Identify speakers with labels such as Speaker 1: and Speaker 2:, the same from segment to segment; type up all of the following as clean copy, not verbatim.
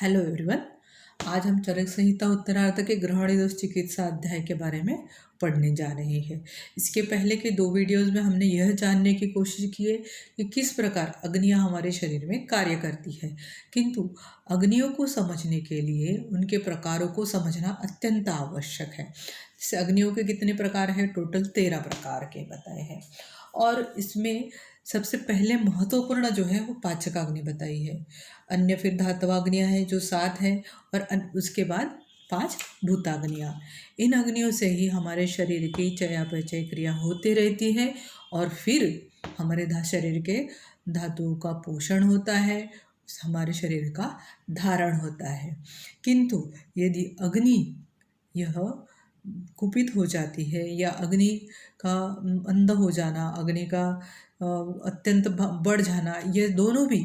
Speaker 1: Hello everyone. आज हम चरक संहिता उत्तरार्ध के ग्रहणी दोष चिकित्सा अध्याय के बारे में पढ़ने जा रहे हैं। इसके पहले के दो वीडियोस में हमने यह जानने की कोशिश की है कि किस प्रकार अग्नियां हमारे शरीर में कार्य करती है, किंतु अग्नियों को समझने के लिए उनके प्रकारों को समझना अत्यंत आवश्यक है। जैसे अग्नियों के कितने प्रकार हैं? टोटल 13 प्रकार के बताए हैं, और इसमें सबसे पहले महत्वपूर्ण जो है वो पाचकाग्नि बताई है। अन्य फिर धातवाग्नियाँ हैं जो 7 है, और उसके बाद 5 भूताग्नियाँ। इन अग्नियों से ही हमारे शरीर की चयापचय क्रिया होती रहती है, और फिर हमारे शरीर के धातुओं का पोषण होता है, हमारे शरीर का धारण होता है। किंतु यदि अग्नि यह कुपित हो जाती है, या अग्नि का अंध हो जाना, अग्नि का अत्यंत बढ़ जाना, ये दोनों भी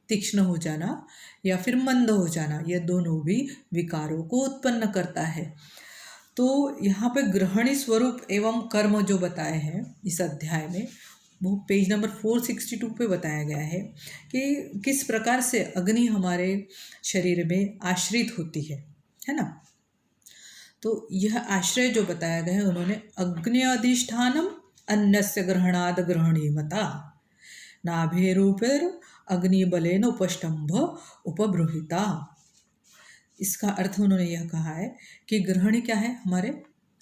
Speaker 1: तीक्ष्ण हो जाना या फिर मंद हो जाना, ये दोनों भी विकारों को उत्पन्न करता है। तो यहाँ पे ग्रहणी स्वरूप एवं कर्म जो बताए हैं इस अध्याय में, वो पेज नंबर 462 पे बताया गया है कि किस प्रकार से अग्नि हमारे शरीर में आश्रित होती है ना। तो यह आश्रय जो बताया गया है, उन्होंने अग्नि अधिष्ठानम अन्यस्य ग्रहणाद ग्रहणीमता नाभेरूपेर अग्निबलेन उपष्टंभ उपबृहिता। इसका अर्थ उन्होंने यह कहा है कि ग्रहणी क्या है? हमारे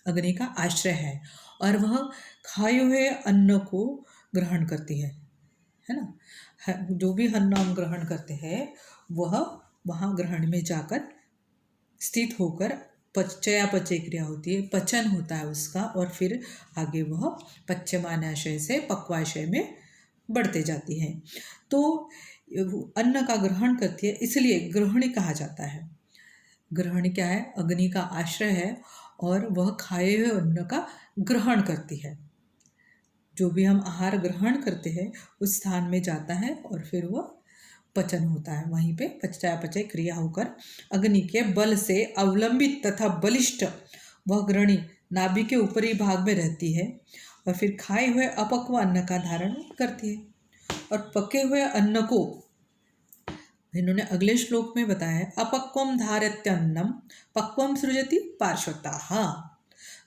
Speaker 1: अग्नि का आश्रय है, और वह खाए हुए अन्न को ग्रहण करती है ना। जो भी अन्न हम ग्रहण करते हैं वह वहाँ ग्रहण में जाकर स्थित होकर चयापचय क्रिया होती है, पचन होता है उसका, और फिर आगे वह पच्यमानाशय से पक्वाशय में बढ़ते जाती है। तो अन्न का ग्रहण करती है, इसलिए ग्रहणी कहा जाता है। ग्रहणी क्या है? अग्नि का आश्रय है, और वह खाए हुए अन्न का ग्रहण करती है। जो भी हम आहार ग्रहण करते हैं उस स्थान में जाता है, और फिर वह पचन होता है, वहीं पे चयापचय क्रिया होकर अग्नि के बल से अवलंबित तथा बलिष्ठ वह ग्रहणी नाभि के ऊपरी भाग में रहती है, और फिर खाए हुए अपक्व अन्न का धारण करती है। और पके हुए अन्न को इन्होंने अगले श्लोक में बताया है, अपक्वम धारत्यन्नम पक्वम सृजति पार्श्वताः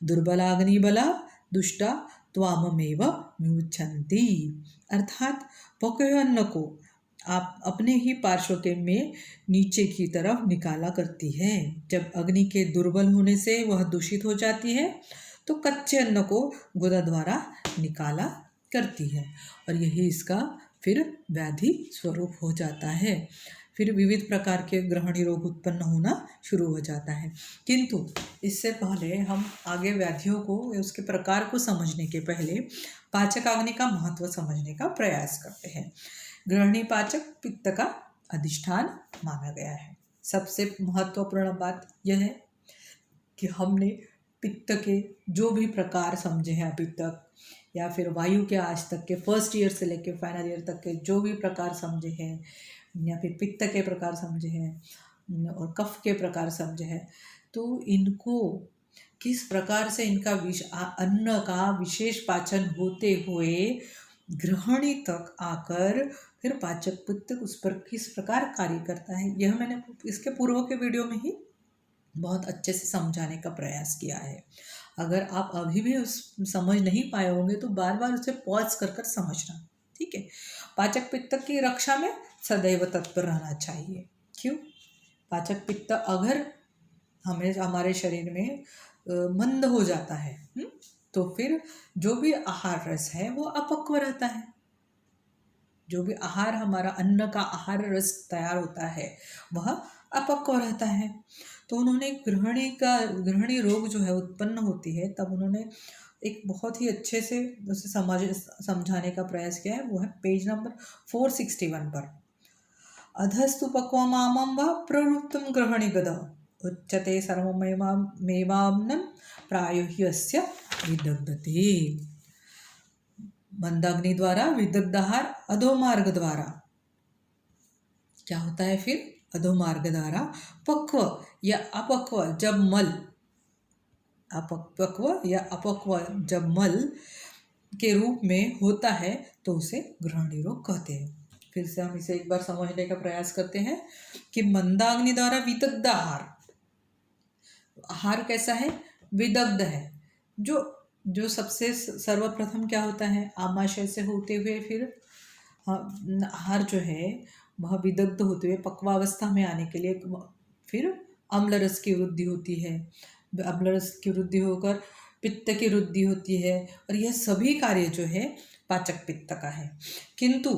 Speaker 1: दुर्बलाग्निबला दुष्टा त्वाममेव म्युच्छन्ति। अर्थात पके हुए अन्न को आप अपने ही पार्श्व के में नीचे की तरफ निकाला करती है। जब अग्नि के दुर्बल होने से वह दूषित हो जाती है, तो कच्चे अन्न को गुदा द्वारा निकाला करती है, और यही इसका फिर व्याधि स्वरूप हो जाता है। फिर विविध प्रकार के ग्रहणी रोग उत्पन्न होना शुरू हो जाता है। किंतु इससे पहले हम आगे व्याधियों को, उसके प्रकार को समझने के पहले पाचकाग्नि का महत्व समझने का प्रयास करते हैं। ग्रहणी पाचक पित्त का अधिष्ठान माना गया है। सबसे महत्वपूर्ण बात यह है कि हमने पित्त के जो भी प्रकार समझे हैं अभी तक, या फिर वायु के आज तक के फर्स्ट ईयर से लेकर फाइनल ईयर तक के जो भी प्रकार समझे हैं, या फिर पित्त के प्रकार समझे हैं और कफ के प्रकार समझे हैं, तो इनको किस प्रकार से इनका अन्न का विशेष पाचन होते हुए ग्रहणी तक आकर फिर पाचक पित्त उस पर किस प्रकार कार्य करता है, यह मैंने इसके पूर्व के वीडियो में ही बहुत अच्छे से समझाने का प्रयास किया है। अगर आप अभी भी उस समझ नहीं पाए होंगे तो बार बार उसे पॉज कर समझना, ठीक है। पाचक पित्त की रक्षा में सदैव तत्पर रहना चाहिए। क्यों? पाचक पित्त अगर हमारे शरीर में मंद हो जाता है, तो फिर जो भी आहार रस है वो अपक्व रहता है। जो भी आहार, हमारा अन्न का आहार रस तैयार होता है वह अपक्व रहता है। तो उन्होंने ग्रहणी रोग जो है उत्पन्न होती है, तब उन्होंने एक बहुत ही अच्छे से उसे समझाने का प्रयास किया है। वो है पेज नंबर 461 पर। अधस्तु पक्वमामं वा प्रवृत्तं ग्रहणी गद उच्यते सर्वमेवाम्नं प्रायो हि अस्य विदग्धते। मंदाग्नि द्वारा विदग्ध आहार अधोमार्ग द्वारा क्या होता है? फिर अधोमार्ग द्वारा पक्व या अपक्व जब मल के रूप में होता है तो उसे ग्रहणी रोग कहते हैं। फिर से हम इसे एक बार समझने का प्रयास करते हैं कि मंदाग्नि द्वारा विदग्ध आहार, आहार कैसा है, विदग्ध है। जो जो सबसे सर्वप्रथम क्या होता है, आमाशय से होते हुए फिर आहार जो है वह विदग्ध होते हुए पक्वावस्था में आने के लिए फिर अम्ल रस की वृद्धि होती है, अम्ल रस की वृद्धि होकर पित्त की वृद्धि होती है, और यह सभी कार्य जो है पाचक पित्त का है। किंतु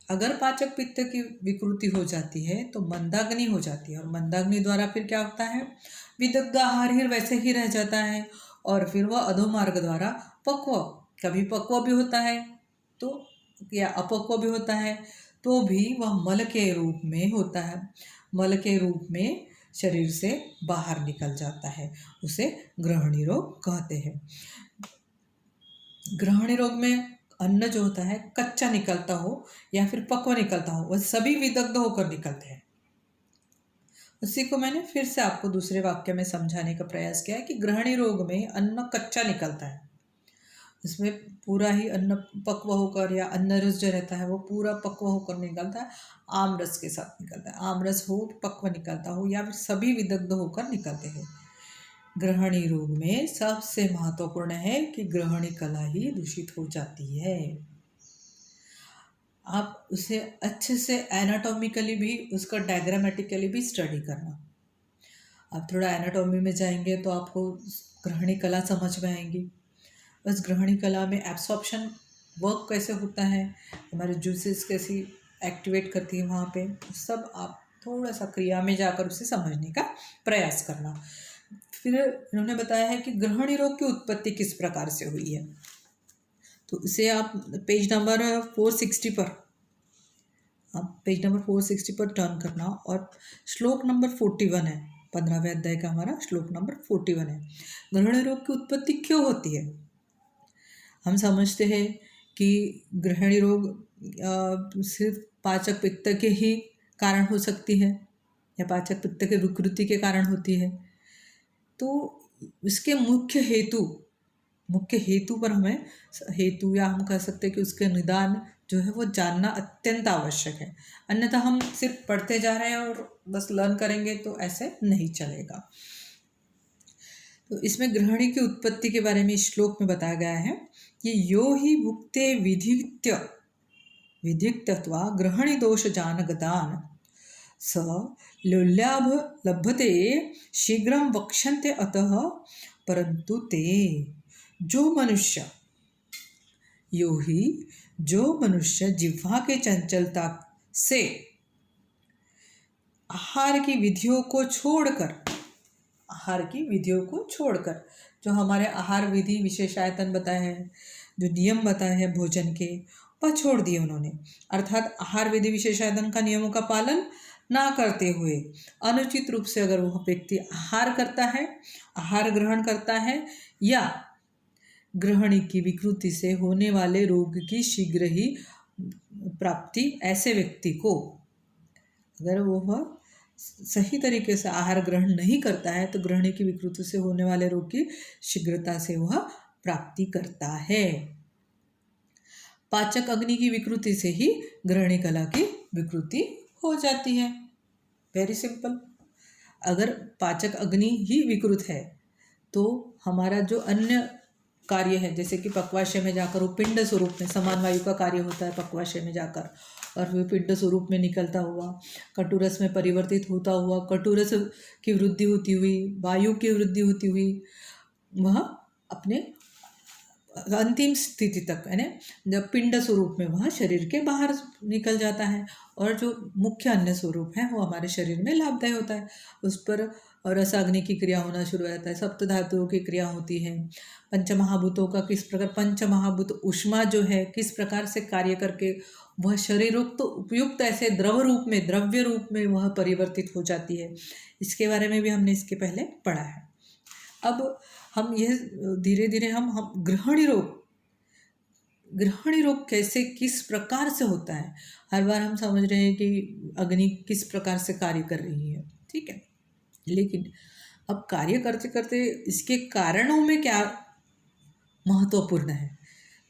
Speaker 1: अगर पाचक पित्त की विकृति हो जाती है तो मंदाग्नि हो जाती है, और मंदाग्नि द्वारा फिर क्या होता है, विदग्ध आहार ही वैसे ही रह जाता है, और फिर वह अधोमार्ग द्वारा पक्व, कभी पक्व भी होता है तो या अपक्व भी होता है, तो भी वह मल के रूप में होता है, मल के रूप में शरीर से बाहर निकल जाता है, उसे ग्रहणी रोग कहते हैं। ग्रहणी रोग में अन्न जो होता है कच्चा निकलता हो या फिर पक्व निकलता हो, वह सभी विदग्ध होकर निकलते हैं। उसी को मैंने फिर से आपको दूसरे वाक्य में समझाने का प्रयास किया है कि ग्रहणी रोग में अन्न कच्चा निकलता है, इसमें पूरा ही अन्न पक्व होकर, या अन्न रस जो रहता है वो पूरा पक्व होकर निकलता है, आम रस के साथ निकलता है, आम रस हो पक्व निकलता हो या फिर सभी विदग्ध होकर निकलते हैं। ग्रहणी रोग में सबसे महत्वपूर्ण है कि ग्रहणी कला ही दूषित हो जाती है। आप उसे अच्छे से एनाटॉमिकली भी, उसका डायग्रामेटिकली भी स्टडी करना। आप थोड़ा एनाटॉमी में जाएंगे तो आपको ग्रहणी कला समझ में आएंगी। उस ग्रहणी कला में एब्सॉर्प्शन वर्क कैसे होता है, हमारे जूसेस कैसी एक्टिवेट करती है वहाँ पे, सब आप थोड़ा सा क्रिया में जाकर उसे समझने का प्रयास करना। फिर इन्होंने बताया है कि ग्रहणी रोग की उत्पत्ति किस प्रकार से हुई है, तो इसे आप पेज नंबर 460 पर, आप पेज नंबर 460 पर टर्न करना, और श्लोक नंबर 41 है, 15वें अध्याय का हमारा श्लोक नंबर 41 है। ग्रहणी रोग की उत्पत्ति क्यों होती है? हम समझते हैं कि ग्रहणी रोग सिर्फ पाचक पित्त के ही कारण हो सकती है या पाचक पित्त के विकृति के कारण होती है, तो इसके मुख्य हेतु पर हमें, हेतु या हम कह सकते हैं कि उसके निदान जो है वो जानना अत्यंत आवश्यक है, अन्यथा हम सिर्फ पढ़ते जा रहे हैं और बस लर्न करेंगे तो ऐसे नहीं चलेगा। तो इसमें ग्रहणी की उत्पत्ति के बारे में श्लोक में बताया गया है कि यो ही भुक्ते विधिक्तत्वा ग्रहणी दोष जानगदान स लोल्याभ लभते शीघ्रं वक्ष्यन्ते अतः परंतु ते जो मनुष्य जिह्वा के चंचलता से आहार की विधियों को छोड़कर जो हमारे आहार विधि विशेषायतन बताए हैं, जो नियम बताए हैं भोजन के, वह छोड़ दिए उन्होंने, अर्थात आहार विधि विशेषायतन का नियमों का पालन ना करते हुए अनुचित रूप से अगर वह व्यक्ति आहार करता है, आहार ग्रहण करता है, या ग्रहणी की विकृति से होने वाले रोग की शीघ्र ही प्राप्ति, ऐसे व्यक्ति को अगर वह सही तरीके से आहार ग्रहण नहीं करता है तो ग्रहणी की विकृति से होने वाले रोग की शीघ्रता से वह प्राप्ति करता है। पाचक अग्नि की विकृति से ही ग्रहणी कला की विकृति हो जाती है। Very simple. अगर पाचक अग्नि ही विकृत है तो हमारा जो अन्य कार्य है, जैसे कि पक्वाशय में जाकर वो पिंड स्वरूप में, समान वायु का कार्य होता है पक्वाशय में जाकर, और फिर पिंड स्वरूप में निकलता हुआ कटुरस में परिवर्तित होता हुआ, कटुरस की वृद्धि होती हुई, वायु की वृद्धि होती हुई, वह अपने अंतिम स्थिति तक, यानी जब पिंड स्वरूप में वह शरीर के बाहर निकल जाता है, और जो मुख्य अन्य स्वरूप है वो हमारे शरीर में लाभदायी होता है, उस पर रसाग्नि की क्रिया होना शुरू हो जाता है, सप्त धातुओं की क्रिया होती है, पंचमहाभूतों का किस प्रकार, पंचमहाभूत उष्मा जो है किस प्रकार से कार्य करके वह शरीरोक्त तो उपयुक्त ऐसे द्रव्य रूप में वह परिवर्तित हो जाती है। इसके बारे में भी हमने इसके पहले पढ़ा है। अब हम यह धीरे धीरे हम ग्रहणी रोग कैसे, किस प्रकार से होता है, हर बार हम समझ रहे हैं कि अग्नि किस प्रकार से कार्य कर रही है, ठीक है, लेकिन अब कार्य करते करते इसके कारणों में क्या महत्वपूर्ण है,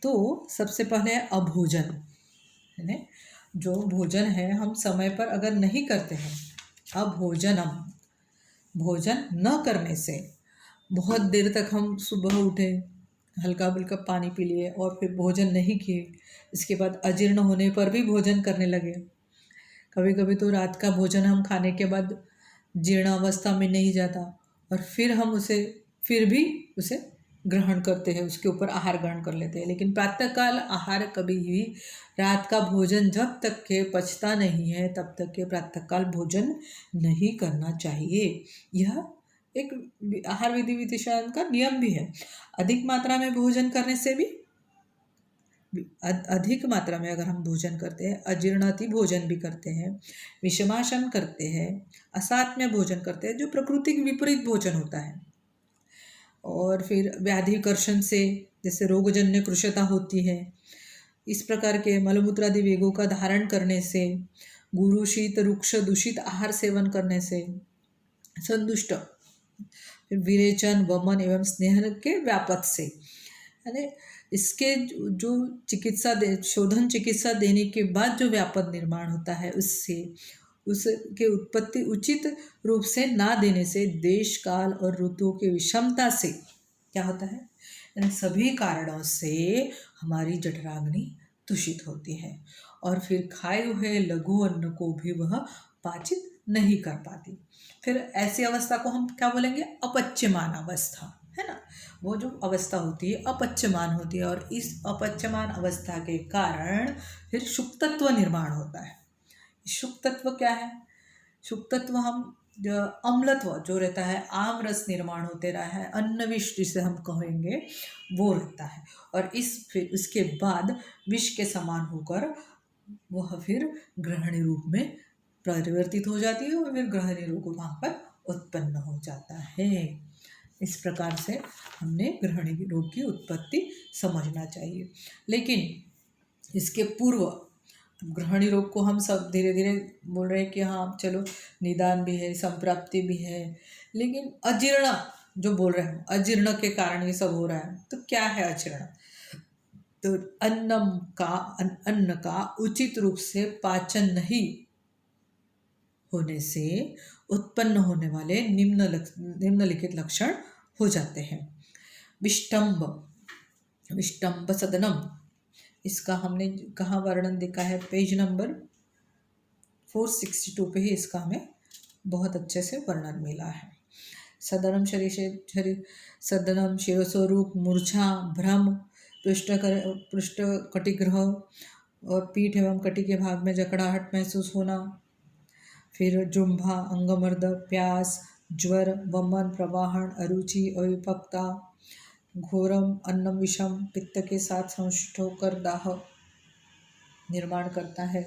Speaker 1: तो सबसे पहले अभोजन है। जो भोजन है हम समय पर अगर नहीं करते हैं, अभोजनम, भोजन न करने से बहुत देर तक हम सुबह उठे, हल्का फुल्का पानी पी लिए और फिर भोजन नहीं किए, इसके बाद अजीर्ण होने पर भी भोजन करने लगे। कभी कभी तो रात का भोजन हम खाने के बाद जीर्णावस्था में नहीं जाता और फिर हम उसे फिर भी उसे ग्रहण करते हैं, उसके ऊपर आहार ग्रहण कर लेते हैं। लेकिन प्रातःकाल आहार कभी भी, रात का भोजन जब तक के पचता नहीं है तब तक के प्रातःकाल भोजन नहीं करना चाहिए। यह एक आहार विधि विशेषण का नियम भी है। अधिक मात्रा में भोजन करने से भी, अधिक मात्रा में अगर हम भोजन करते हैं, अजीर्णति भोजन भी करते हैं, विषमाशन करते हैं, असात्म्य भोजन करते हैं, जो प्रकृति के विपरीत भोजन होता है, और फिर व्याधिकर्षण से जैसे रोगजन्य कृशता होती है, इस प्रकार के मलमूत्रादि वेगों का धारण करने से, गुरु शीत रुक्ष दूषित आहार सेवन करने से, संतुष्ट, फिर विरेचन वमन एवं स्नेह के व्यापक से, यानी इसके जो चिकित्सा शोधन चिकित्सा देने के बाद जो व्यापक निर्माण होता है, उससे उसके उत्पत्ति उचित रूप से ना देने से, देश काल और ऋतुओं की विषमता से क्या होता है, इन सभी कारणों से हमारी जठराग्नि दूषित होती है और फिर खाए हुए लघु अन्न को भी वह पाचित नहीं कर पाती। फिर ऐसी अवस्था को हम क्या बोलेंगे, अपच्यमान अवस्था, है ना। वो जो अवस्था होती है अपच्यमान होती है और इस अपच्यमान अवस्था के कारण फिर शुक्तत्व निर्माण होता है। शुक्तत्व क्या है, शुक्तत्व हम अम्लत्व जो रहता है, आम रस निर्माण होते रहा है, अन्न विष जिसे हम कहेंगे वो रहता है, और फिर उसके बाद विष के समान होकर वह फिर ग्रहणी रूप में परिवर्तित हो जाती है और फिर ग्रहणी रूप वहाँ पर उत्पन्न हो जाता है। इस प्रकार से हमने ग्रहणी रोग की उत्पत्ति समझना चाहिए। लेकिन इसके पूर्व ग्रहणी रोग को हम सब धीरे धीरे बोल रहे हैं कि हाँ चलो निदान भी है, संप्राप्ति भी है, लेकिन अजीर्ण जो बोल रहे हैं, अजीर्ण के कारण ये सब हो रहा है। तो क्या है अजीर्ण, तो अन्न का उचित रूप से पाचन नहीं होने से उत्पन्न होने वाले निम्नलिखित लक्षण हो जाते हैं। विष्टम्भ, विष्टम्भ सदनम, इसका हमने कहाँ वर्णन देखा है, पेज नंबर 462 पे ही इसका हमें बहुत अच्छे से वर्णन मिला है। सदनम शरीर सदनम शिरोस्वरूप, मूर्छा, भ्रम, पृष्ठ कटिग्रह और पीठ एवं कटी के भाग में जकड़ाहट महसूस होना, फिर जुम्भा, अंगमर्द, प्यास, ज्वर, वमन, प्रवाहन, अरुचि, अविपक्ता, घोरम, अन्नम विषम, पित्त के साथ संश्लिष्ट होकर दाह निर्माण करता है।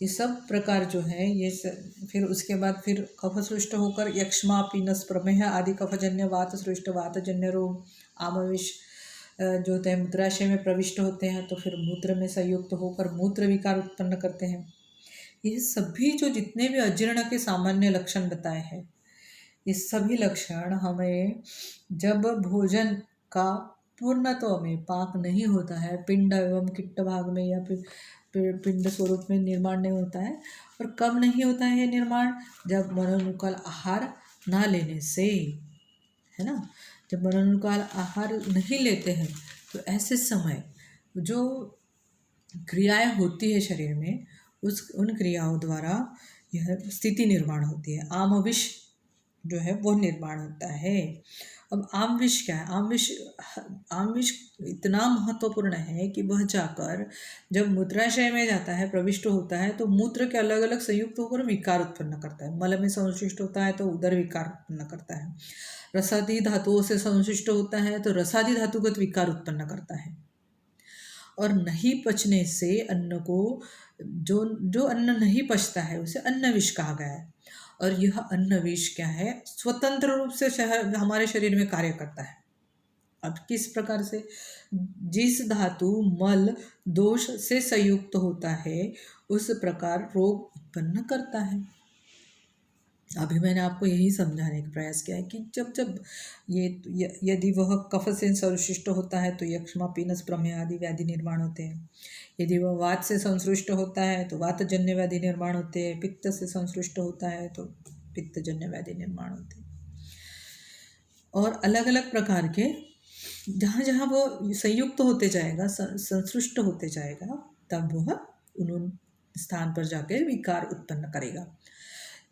Speaker 1: ये सब प्रकार जो है ये फिर उसके बाद फिर कफ सृष्ट होकर यक्ष्मा, पीनस, प्रमेह आदि कफजन्य वात सृष्ट वातजन्य रोग, आमविष जो होते हैं मूत्राशय में प्रविष्ट होते हैं, तो फिर मूत्र में संयुक्त होकर मूत्र विकार उत्पन्न करते हैं। ये सभी जो जितने भी अजीर्ण के सामान्य लक्षण बताए हैं, ये सभी लक्षण हमें जब भोजन का पूर्णत्व में पाक नहीं होता है, पिंड एवं किट्ट भाग में या फिर पिंड स्वरूप में निर्माण नहीं होता है, और कब नहीं होता है ये निर्माण, जब मनोनुकूल आहार ना लेने से, है ना। जब मनोनुकूल आहार नहीं लेते हैं तो ऐसे समय जो क्रियाएं होती है शरीर में, उन क्रियाओं द्वारा यह स्थिति निर्माण होती है, आमविष जो है वो निर्माण होता है। अब आमविष क्या है, आमविष इतना महत्वपूर्ण है कि वह जाकर जब मूत्राशय में जाता है, प्रविष्ट होता है, तो मूत्र के अलग अलग संयुक्त होकर विकार उत्पन्न करता है। मल में संश्लिष्ट होता है तो उदर विकार उत्पन्न करता है, रसादि धातुओं से संश्लिष्ट होता है तो रसादि धातुगत विकार उत्पन्न करता है, और नहीं पचने से अन्न को जो अन्न नहीं पचता है उसे अन्न विष कहा गया है। और यह अन्न विष क्या है, स्वतंत्र रूप से हमारे शरीर में कार्य करता है। अब किस प्रकार से, जिस धातु मल दोष से संयुक्त होता है उस प्रकार रोग उत्पन्न करता है। अभी मैंने आपको यही समझाने का प्रयास किया है कि जब जब यदि वह कफ से संश्लिष्ट होता है तो यक्ष्मा पीनस प्रमेह आदि व्याधि निर्माण होते हैं। यदि वह वात से संश्लिष्ट होता है तो वातजन्य व्याधि निर्माण होते हैं। पित्त से संश्लिष्ट होता है तो पित्तजन्य व्याधि निर्माण होते हैं। और अलग अलग प्रकार के जहाँ जहाँ वो संयुक्त होते जाएगा, संश्लिष्ट होते जाएगा, तब वह उन स्थान पर जाकर विकार उत्पन्न करेगा।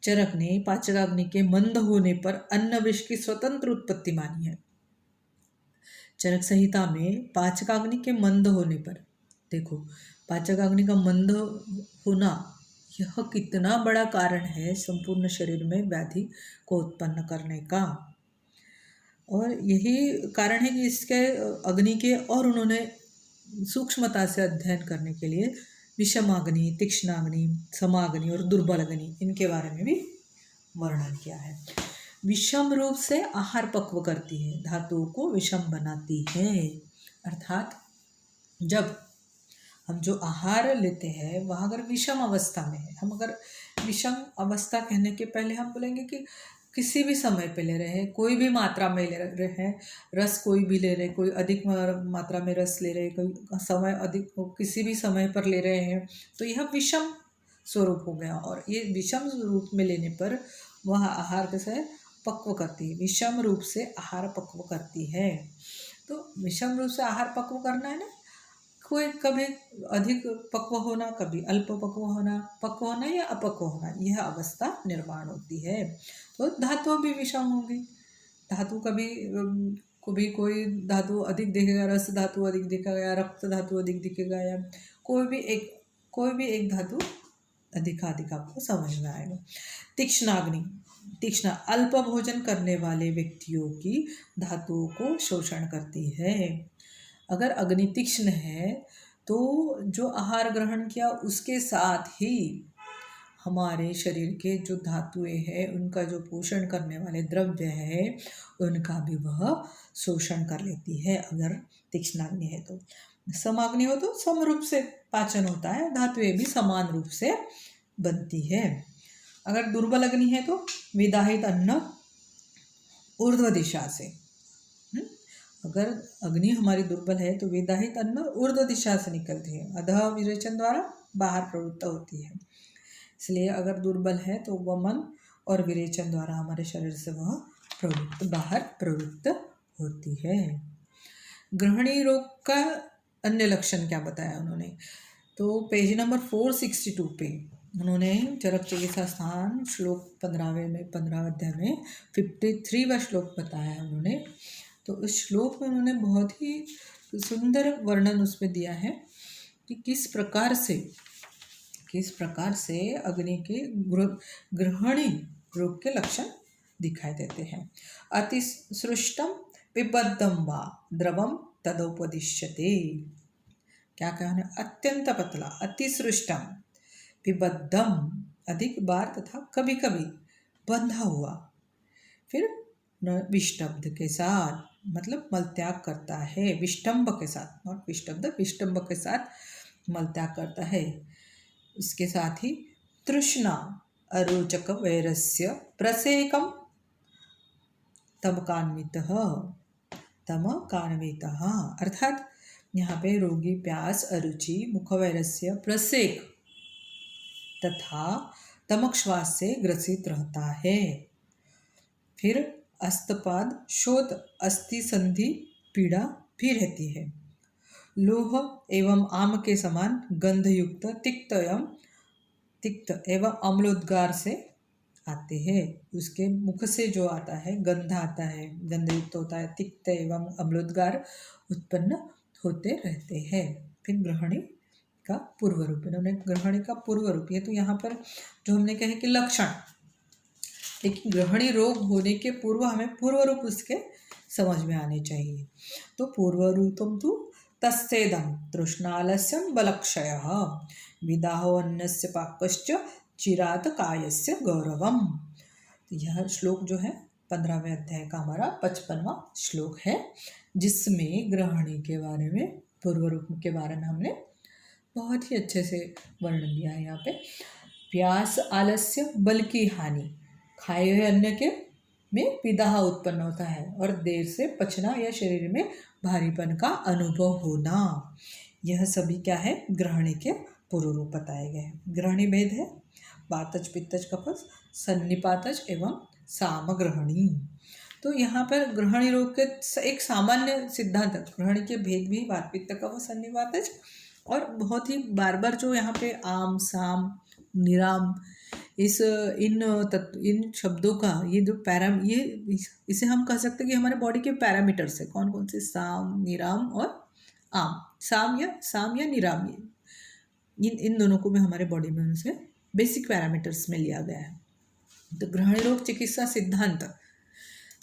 Speaker 1: चरक ने पाचकाग्नि के मंद होने पर अन्न विष की स्वतंत्र उत्पत्ति मानी है। चरक संहिता में पाचकाग्नि के मंद होने पर, देखो पाचकाग्नि का मंद होना यह कितना बड़ा कारण है संपूर्ण शरीर में व्याधि को उत्पन्न करने का। और यही कारण है कि इसके अग्नि के और उन्होंने सूक्ष्मता से अध्ययन करने के लिए विषमाग्नि, तीक्ष्णाग्नि, समाग्नि और दुर्बल अग्नि, इनके बारे में भी वर्णन किया है। विषम रूप से आहार पक्व करती है, धातुओं को विषम बनाती है। अर्थात जब हम जो आहार लेते हैं वह अगर विषम अवस्था में है, हम अगर विषम अवस्था कहने के पहले हम बोलेंगे कि किसी भी समय पे ले रहे हैं, कोई भी मात्रा में ले रहे हैं, रस कोई भी ले रहे हैं, कोई अधिक मात्रा में रस ले रहे हैं, कोई समय अधिक किसी भी समय पर ले रहे हैं, तो यह विषम स्वरूप हो गया। और ये विषम रूप में लेने पर वह आहार कैसे पक्व करती है, विषम रूप से आहार पक्व करती है। तो विषम रूप से आहार पक्व करना है ना, कोई कभी अधिक पक्व होना, कभी अल्प पक्व होना या अपक्व होना, यह अवस्था निर्माण होती है। तो धातु भी विषम होंगी। धातु कभी कोई धातु अधिक दिखेगा, रस धातु अधिक दिखेगा, रक्त धातु अधिक दिखेगा, या कोई भी एक धातु अधिक आपको समझ में आएगा। तीक्ष्ण अल्प भोजन करने वाले व्यक्तियों की धातुओं को शोषण करती है। अगर अग्नि तीक्ष्ण है तो जो आहार ग्रहण किया उसके साथ ही हमारे शरीर के जो धातुएं हैं, उनका जो पोषण करने वाले द्रव्य है, उनका भी वह शोषण कर लेती है अगर तीक्ष्णाग्नि है तो। समाग्नि हो तो सम रूप से पाचन होता है, धातुएं भी समान रूप से बनती है। अगर दुर्बल अग्नि है तो विदाहित अन्न ऊर्ध्व दिशा से, अगर अग्नि हमारी दुर्बल है तो विदाहित अन्न ऊर्ध्व दिशा से निकलती है, अधः विरेचन द्वारा बाहर प्रवृत्त होती है। इसलिए अगर दुर्बल है तो वह मन और विरेचन द्वारा हमारे शरीर से वह बाहर प्रवृत्त होती है। ग्रहणी रोग का अन्य लक्षण क्या बताया उन्होंने, तो पेज नंबर 462 पे उन्होंने चरक चिकित्सा स्थान श्लोक 15 अध्याय में 53वां श्लोक बताया है उन्होंने। तो उस श्लोक में उन्होंने बहुत ही सुंदर वर्णन उसमें दिया है कि किस प्रकार से अग्नि के ग्रहणी रोग के लक्षण दिखाई देते हैं। अतिसृष्टम पिबद्धम वा द्रवम तदोपदिश्यते। क्या कहना है, अत्यंत पतला, अतिसृष्टम, पिबद्धम अधिक बार तथा कभी कभी बंधा हुआ, फिर विष्टब्ध के साथ, मतलब मलत्याग करता है, विष्टम्भ के साथ, नॉट विष्टब्ध, विष्टम्भ के साथ मलत्याग करता है। इसके साथ ही तृष्णा अरोचक वैरस्य प्रसेकम तमकान्वितः, अर्थात यहाँ पे रोगी प्यास, अरुचि, मुखवैरस्य, प्रसेक तथा तमक श्वास से ग्रसित रहता है। फिर अस्तपाद, शोथ, अस्थि संधि पीड़ा भी रहती है। लोह एवं आम के समान गंधयुक्त तिक्त एवं अम्लोद्गार से आते हैं। उसके मुख से जो आता है गंध आता है, गंधयुक्त होता है, तिक्त एवं अम्लोद्गार उत्पन्न होते रहते हैं। फिर ग्रहणी का पूर्व रूप, इन्होंने ग्रहणी का पूर्व रूप, ये तो यहाँ पर जो हमने कहे कि लक्षण, लेकिन ग्रहणी रोग होने के पूर्व हमें पूर्व रूप उसके समझ में आने चाहिए। तो पूर्व रूपम तो तस्सेदम तृष्णालस्यम बलक्षयः विदाहो अन्नस्य पाकश्च चिरात कायस्य गौरवम। तो यह श्लोक जो है 15वें अध्याय का हमारा 55वां श्लोक है, जिसमें ग्रहणी के बारे में, पूर्व रूप के बारे में हमने बहुत ही अच्छे से वर्णन दिया है। यहाँ पे प्यास, आलस्य, बल की हानि, खाए हुए अन्न के में विदाह उत्पन्न होता है और देर से पचना या शरीर में भारीपन का अनुभव होना। यह सभी क्या है, ग्रहणी के पूर्व रूप बताए गए हैं। ग्रहणी भेद है वातज, पित्तज, कफज, सन्निपातज एवं सामग्रहणी। तो यहाँ पर ग्रहणी रोग के एक सामान्य सिद्धांत, ग्रहणी के भेद भी वात, पित्त, कफ, सन्निपातज, और बहुत ही बार बार जो यहाँ पे आम, साम, निराम, इन शब्दों का ये जो ये इसे हम कह सकते हैं कि हमारे बॉडी के पैरामीटर्स है। कौन कौन से? साम, निराम और आम। साम या निराम, इन दोनों को भी हमारे बॉडी में उनसे बेसिक पैरामीटर्स में लिया गया है। तो ग्रहणी रोग चिकित्सा सिद्धांत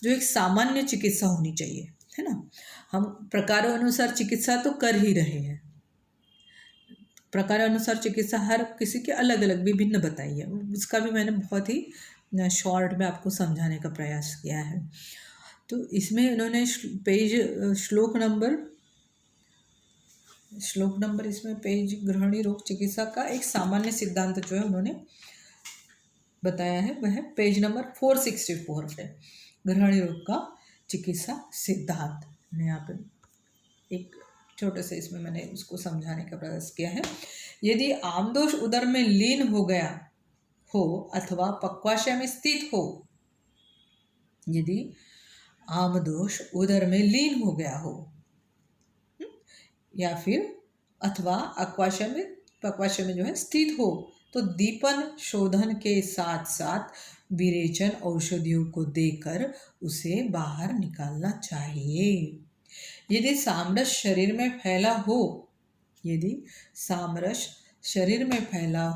Speaker 1: जो एक सामान्य चिकित्सा होनी चाहिए, है ना। हम प्रकारों अनुसार चिकित्सा तो कर ही रहे हैं। प्रकार अनुसार चिकित्सा हर किसी के अलग अलग विभिन्न बताई है, उसका भी मैंने बहुत ही शॉर्ट में आपको समझाने का प्रयास किया है। तो इसमें इन्होंने श्लोक नंबर इसमें पेज ग्रहणी रोग चिकित्सा का एक सामान्य सिद्धांत जो है उन्होंने बताया है, वह पेज नंबर 464 पे ग्रहणी रोग का चिकित्सा सिद्धांत। यहाँ पे एक छोटे से इसमें मैंने उसको समझाने का प्रयास किया है। यदि आमदोष उदर में लीन हो गया हो अथवा पक्वाशय में स्थित हो, यदि आमदोष उदर में लीन हो गया हो या फिर अथवा पक्वाशय में जो है स्थित हो, तो दीपन शोधन के साथ साथ विरेचन औषधियों को देकर उसे बाहर निकालना चाहिए। यदि सामरस शरीर में फैला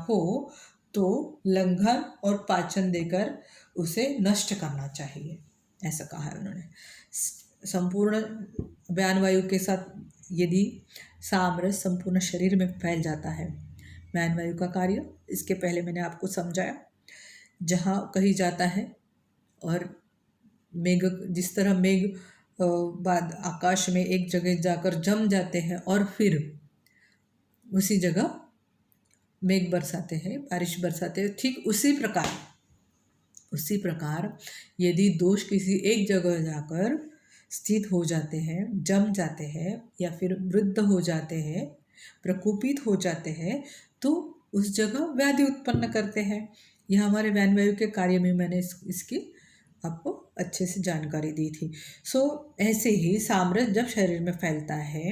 Speaker 1: हो तो लंघन और पाचन देकर उसे नष्ट करना चाहिए, ऐसा कहा है उन्होंने। संपूर्ण व्यान वायु के साथ यदि सामरस संपूर्ण शरीर में फैल जाता है, व्यान वायु का कार्य इसके पहले मैंने आपको समझाया। जहाँ कही जाता है और जिस तरह मेघ बाद आकाश में एक जगह जाकर जम जाते हैं और फिर उसी जगह मेघ बरसाते हैं, बारिश बरसाते हैं, ठीक उसी प्रकार यदि दोष किसी एक जगह जाकर स्थित हो जाते हैं, जम जाते हैं या फिर वृद्ध हो जाते हैं, प्रकोपित हो जाते हैं, तो उस जगह व्याधि उत्पन्न करते हैं। यह हमारे व्यान वायु के कार्य में मैंने इसकी आपको अच्छे से जानकारी दी थी। ऐसे ही सामरस जब शरीर में फैलता है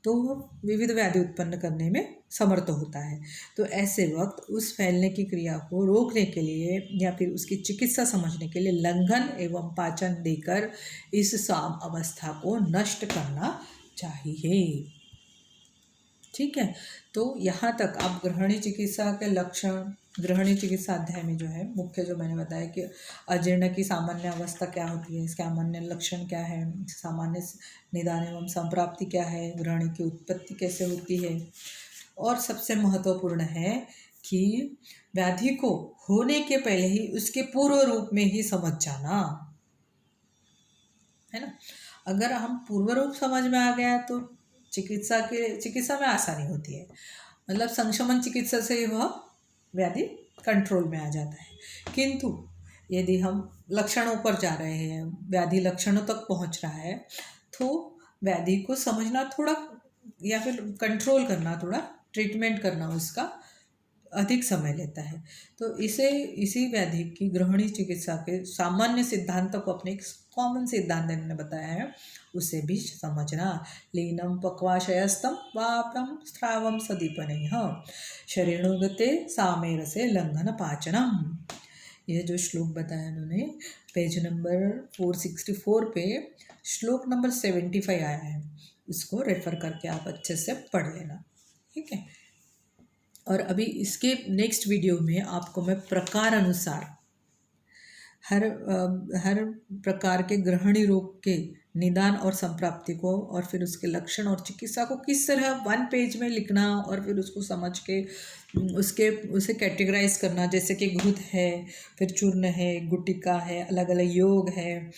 Speaker 1: तो वह विविध व्याधि उत्पन्न करने में समर्थ होता है। तो ऐसे वक्त उस फैलने की क्रिया को रोकने के लिए या फिर उसकी चिकित्सा समझने के लिए लंघन एवं पाचन देकर इस साम अवस्था को नष्ट करना चाहिए। ठीक है, तो यहाँ तक आप ग्रहणी चिकित्सा के लक्षण, ग्रहणी चिकित्सा अध्याय में जो है मुख्य जो मैंने बताया कि अजीर्ण की सामान्य अवस्था क्या होती है, इसके सामान्य लक्षण क्या है, सामान्य निदान एवं संप्राप्ति क्या है, ग्रहणी की उत्पत्ति कैसे होती है, और सबसे महत्वपूर्ण है कि व्याधि को होने के पहले ही उसके पूर्व रूप में ही समझ जाना, है ना। अगर हम पूर्व रूप समझ में आ गया तो चिकित्सा में आसानी होती है। मतलब संशमन चिकित्सा से वह व्याधि कंट्रोल में आ जाता है। किंतु यदि हम लक्षणों पर जा रहे हैं, व्याधि लक्षणों तक पहुंच रहा है, तो व्याधि को समझना थोड़ा या फिर कंट्रोल करना, थोड़ा ट्रीटमेंट करना उसका अधिक समय लेता है। तो इसी व्याधि की ग्रहणी चिकित्सा के सामान्य सिद्धांत को अपने एक कॉमन सिद्धांत ने बताया है, उसे भी समझना। लीनम पक्वाशयस्तम वापम स्त्रावम सदीपनैः शरीणुगते सामेरसे लंघन पाचनम। यह जो श्लोक बताया उन्होंने पेज नंबर 464 पे श्लोक नंबर 75 आया है, इसको रेफर करके आप अच्छे से पढ़ लेना। ठीक है, और अभी इसके नेक्स्ट वीडियो में आपको मैं प्रकार अनुसार हर प्रकार के ग्रहणी रोग के निदान और संप्राप्ति को और फिर उसके लक्षण और चिकित्सा को किस तरह 1 पेज में लिखना और फिर उसको समझ के उसे कैटेगराइज करना, जैसे कि घृत है, फिर चूर्ण है, गुटिका है, अलग अलग योग है,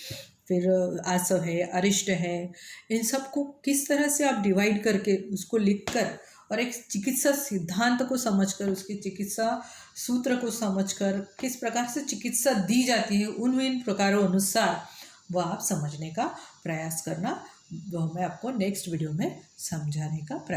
Speaker 1: फिर आसव है, अरिष्ट है, इन सब को किस तरह से आप डिवाइड करके उसको लिखकर और एक चिकित्सा सिद्धांत को समझकर, उसकी चिकित्सा सूत्र को समझकर किस प्रकार से चिकित्सा दी जाती है, उन इन प्रकारों अनुसार वह आप समझने का प्रयास करना। वो मैं आपको नेक्स्ट वीडियो में समझाने का प्रयास